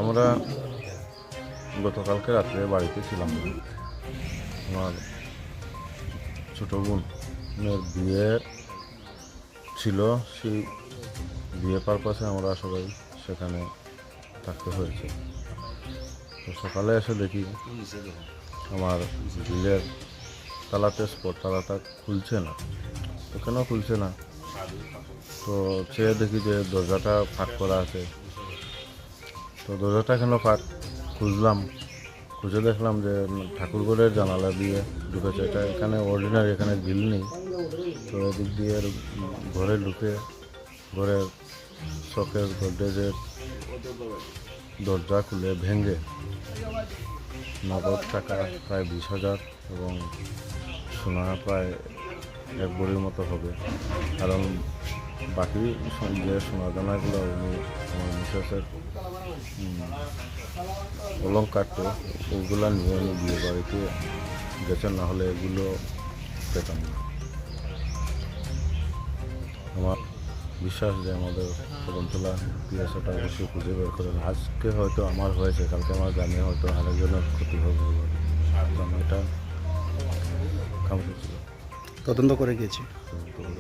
আমরা গতকালকে রাত্রে বাড়িতে ছিলাম না। আমার ছোটো বোনের বিয়ে ছিল, সেই বিয়ে পারপাসে আমরা সবাই সেখানে থাকতে হয়েছে। তো সকালে এসে দেখি আমার গ্রিলের তালাটা খুলছে না। তো কেন খুলছে না, তো চেয়ে দেখি যে দরজাটা ফাঁক করা আছে। তো দরজাটা কেন ফাঁক খুঁজলাম, খুঁজে দেখলাম যে ঠাকুরঘরের জানালা দিয়ে ঢুকেছে। এটা এখানে অর্ডিনারি, এখানে গ্রিল নেই। তো এদিক দিয়ে ঘরে ঢুকে ঘরের শখের গডরেজের দরজা খুলে ভেঙে নগদ টাকা প্রায় 20,000 এবং সোনা প্রায় 1 ভরির মতো হবে। কারণ বাকি যে সোনা দানাগুলো উনি আমার মিসেসের অলঙ্কার, তো ওগুলো নিয়ে উনি বিয়ে বাড়িতে গেছেন, না হলে এগুলো পেতাম না। আমার বিশ্বাস যে আমাদের কদমতলা পিএসটা অবশ্যই খুঁজে বের করেন। আজকে হয়তো আমার হয়েছে, কালকে আমার গ্রামে হয়তো আরেকজনের ক্ষতি হবে। তো আমি এটা কাম করছি, তদন্ত করে গিয়েছি। তদন্ত করে